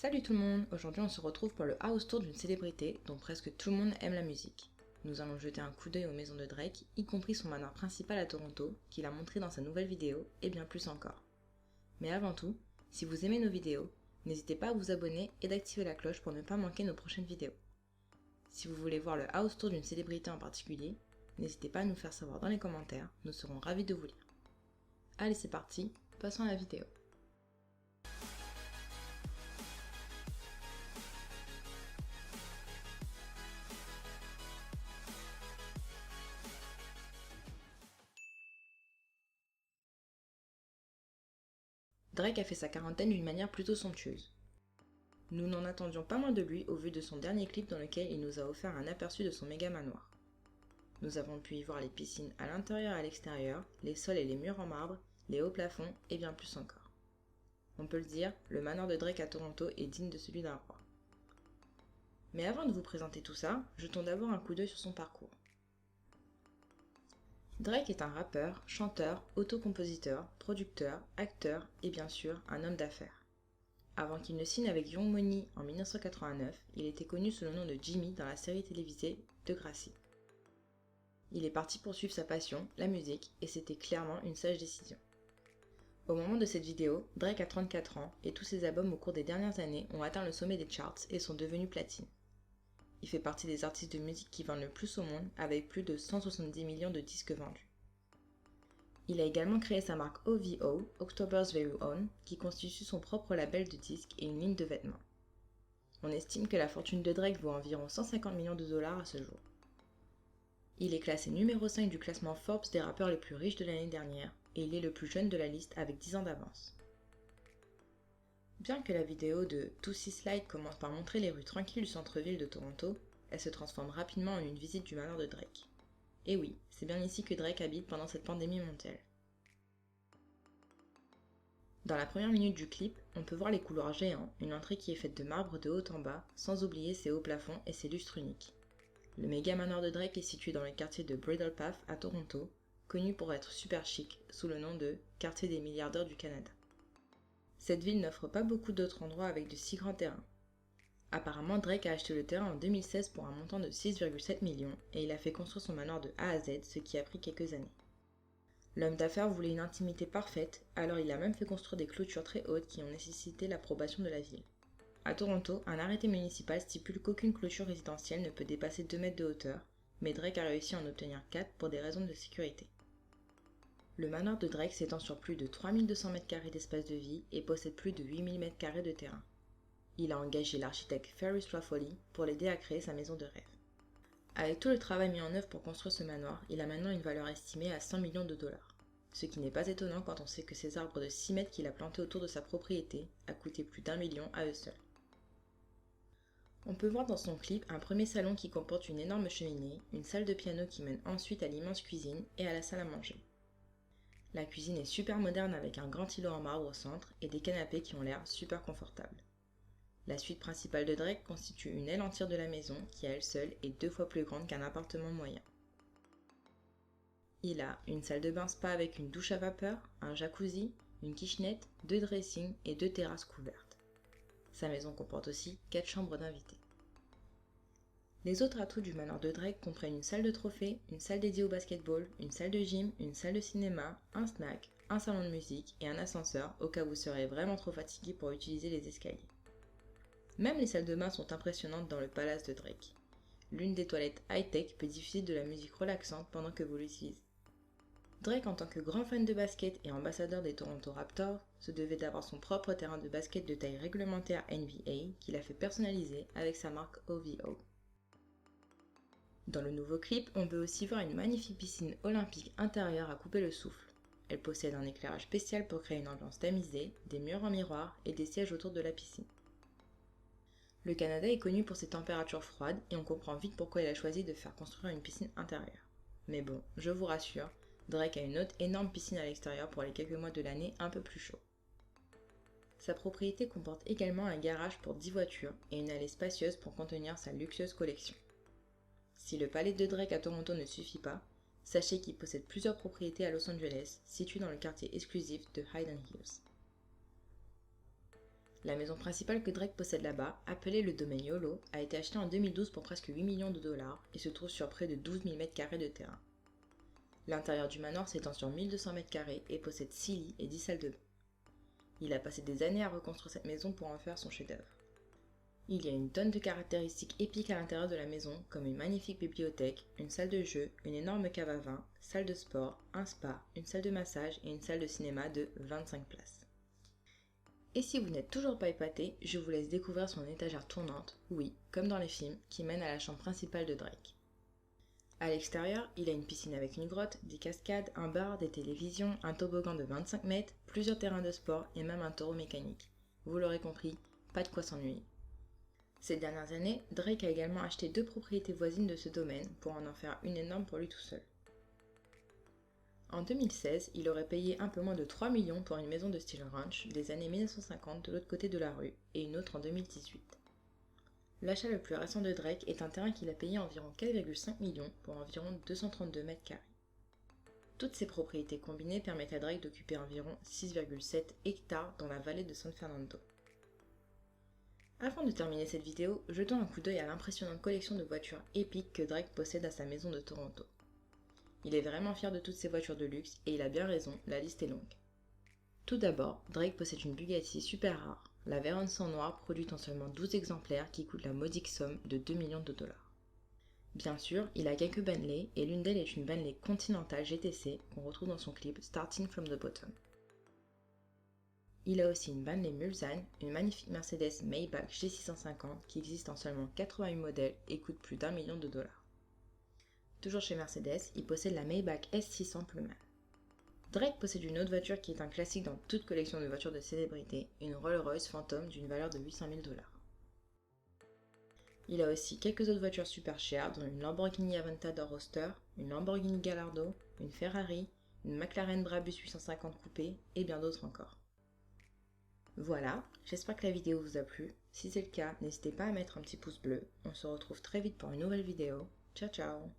Salut tout le monde, aujourd'hui on se retrouve pour le house tour d'une célébrité dont presque tout le monde aime la musique. Nous allons jeter un coup d'œil aux maisons de Drake, y compris son manoir principal à Toronto, qu'il a montré dans sa nouvelle vidéo, et bien plus encore. Mais avant tout, si vous aimez nos vidéos, n'hésitez pas à vous abonner et d'activer la cloche pour ne pas manquer nos prochaines vidéos. Si vous voulez voir le house tour d'une célébrité en particulier, n'hésitez pas à nous faire savoir dans les commentaires, nous serons ravis de vous lire. Allez c'est parti, passons à la vidéo. Drake a fait sa quarantaine d'une manière plutôt somptueuse. Nous n'en attendions pas moins de lui au vu de son dernier clip dans lequel il nous a offert un aperçu de son méga manoir. Nous avons pu y voir les piscines à l'intérieur et à l'extérieur, les sols et les murs en marbre, les hauts plafonds et bien plus encore. On peut le dire, le manoir de Drake à Toronto est digne de celui d'un roi. Mais avant de vous présenter tout ça, jetons d'abord un coup d'œil sur son parcours. Drake est un rappeur, chanteur, autocompositeur, producteur, acteur et bien sûr un homme d'affaires. Avant qu'il ne signe avec Young Money en 1989, il était connu sous le nom de Jimmy dans la série télévisée Degrassi. Il est parti poursuivre sa passion, la musique, et c'était clairement une sage décision. Au moment de cette vidéo, Drake a 34 ans et tous ses albums au cours des dernières années ont atteint le sommet des charts et sont devenus platine. Il fait partie des artistes de musique qui vendent le plus au monde avec plus de 170 millions de disques vendus. Il a également créé sa marque OVO, October's Very Own, qui constitue son propre label de disques et une ligne de vêtements. On estime que la fortune de Drake vaut environ 150 millions de dollars à ce jour. Il est classé numéro 5 du classement Forbes des rappeurs les plus riches de l'année dernière, et il est le plus jeune de la liste avec 10 ans d'avance. Bien que la vidéo de Toosie Slide commence par montrer les rues tranquilles du centre-ville de Toronto, elle se transforme rapidement en une visite du manoir de Drake. Et oui, c'est bien ici que Drake habite pendant cette pandémie mondiale. Dans la première minute du clip, on peut voir les couloirs géants, une entrée qui est faite de marbre de haut en bas, sans oublier ses hauts plafonds et ses lustres uniques. Le méga manoir de Drake est situé dans le quartier de Bridle Path à Toronto, connu pour être super chic, sous le nom de quartier des milliardaires du Canada. Cette ville n'offre pas beaucoup d'autres endroits avec de si grands terrains. Apparemment, Drake a acheté le terrain en 2016 pour un montant de 6,7 millions et il a fait construire son manoir de A à Z, ce qui a pris quelques années. L'homme d'affaires voulait une intimité parfaite, alors il a même fait construire des clôtures très hautes qui ont nécessité l'approbation de la ville. À Toronto, un arrêté municipal stipule qu'aucune clôture résidentielle ne peut dépasser 2 mètres de hauteur, mais Drake a réussi à en obtenir 4 pour des raisons de sécurité. Le manoir de Drake s'étend sur plus de 3200 m² d'espace de vie et possède plus de 8000 m² de terrain. Il a engagé l'architecte Ferris Raffoley pour l'aider à créer sa maison de rêve. Avec tout le travail mis en œuvre pour construire ce manoir, il a maintenant une valeur estimée à 100 millions de dollars. Ce qui n'est pas étonnant quand on sait que ces arbres de 6 mètres qu'il a plantés autour de sa propriété a coûté plus d'1 million à eux seuls. On peut voir dans son clip un premier salon qui comporte une énorme cheminée, une salle de piano qui mène ensuite à l'immense cuisine et à la salle à manger. La cuisine est super moderne avec un grand îlot en marbre au centre et des canapés qui ont l'air super confortables. La suite principale de Drake constitue une aile entière de la maison qui à elle seule est 2 fois plus grande qu'un appartement moyen. Il a une salle de bain spa avec une douche à vapeur, un jacuzzi, une kitchenette, 2 dressings et 2 terrasses couvertes. Sa maison comporte aussi 4 chambres d'invités. Les autres atouts du manoir de Drake comprennent une salle de trophée, une salle dédiée au basketball, une salle de gym, une salle de cinéma, un snack, un salon de musique et un ascenseur au cas où vous serez vraiment trop fatigué pour utiliser les escaliers. Même les salles de bain sont impressionnantes dans le palace de Drake. L'une des toilettes high-tech peut diffuser de la musique relaxante pendant que vous l'utilisez. Drake, en tant que grand fan de basket et ambassadeur des Toronto Raptors, se devait d'avoir son propre terrain de basket de taille réglementaire NBA qu'il a fait personnaliser avec sa marque OVO. Dans le nouveau clip, on peut aussi voir une magnifique piscine olympique intérieure à couper le souffle. Elle possède un éclairage spécial pour créer une ambiance tamisée, des murs en miroir et des sièges autour de la piscine. Le Canada est connu pour ses températures froides et on comprend vite pourquoi il a choisi de faire construire une piscine intérieure. Mais bon, je vous rassure, Drake a une autre énorme piscine à l'extérieur pour les quelques mois de l'année un peu plus chauds. Sa propriété comporte également un garage pour 10 voitures et une allée spacieuse pour contenir sa luxueuse collection. Si le palais de Drake à Toronto ne suffit pas, sachez qu'il possède plusieurs propriétés à Los Angeles, situées dans le quartier exclusif de Hayden Hills. La maison principale que Drake possède là-bas, appelée le domaine YOLO, a été achetée en 2012 pour presque 8 millions de dollars et se trouve sur près de 12 000 m² de terrain. L'intérieur du manoir s'étend sur 1200 m² et possède 6 lits et 10 salles de bain. Il a passé des années à reconstruire cette maison pour en faire son chef-d'œuvre. Il y a une tonne de caractéristiques épiques à l'intérieur de la maison, comme une magnifique bibliothèque, une salle de jeu, une énorme cave à vin, salle de sport, un spa, une salle de massage et une salle de cinéma de 25 places. Et si vous n'êtes toujours pas épaté, je vous laisse découvrir son étagère tournante, oui, comme dans les films, qui mène à la chambre principale de Drake. À l'extérieur, il a une piscine avec une grotte, des cascades, un bar, des télévisions, un toboggan de 25 mètres, plusieurs terrains de sport et même un taureau mécanique. Vous l'aurez compris, pas de quoi s'ennuyer. Ces dernières années, Drake a également acheté 2 propriétés voisines de ce domaine pour en faire une énorme pour lui tout seul. En 2016, il aurait payé un peu moins de 3 millions pour une maison de style ranch des années 1950 de l'autre côté de la rue et une autre en 2018. L'achat le plus récent de Drake est un terrain qu'il a payé environ 4,5 millions pour environ 232 m². Toutes ces propriétés combinées permettent à Drake d'occuper environ 6,7 hectares dans la vallée de San Fernando. Avant de terminer cette vidéo, jetons un coup d'œil à l'impressionnante collection de voitures épiques que Drake possède à sa maison de Toronto. Il est vraiment fier de toutes ces voitures de luxe et il a bien raison, la liste est longue. Tout d'abord, Drake possède une Bugatti super rare, la Veyron Sang Noir produite en seulement 12 exemplaires qui coûte la modique somme de 2 millions de dollars. Bien sûr, il a quelques Bentley et l'une d'elles est une Bentley Continental GTC qu'on retrouve dans son clip Starting from the Bottom. Il a aussi une Bentley Mulsanne, une magnifique Mercedes Maybach G650 qui existe en seulement 88 modèles et coûte plus d'1 million de dollars. Toujours chez Mercedes, il possède la Maybach S600 Plumman. Drake possède une autre voiture qui est un classique dans toute collection de voitures de célébrités, une Rolls-Royce Phantom d'une valeur de 800 000 dollars. Il a aussi quelques autres voitures super chères, dont une Lamborghini Aventador Roadster, une Lamborghini Gallardo, une Ferrari, une McLaren Brabus 850 coupé et bien d'autres encore. Voilà, j'espère que la vidéo vous a plu. Si c'est le cas, n'hésitez pas à mettre un petit pouce bleu. On se retrouve très vite pour une nouvelle vidéo. Ciao ciao!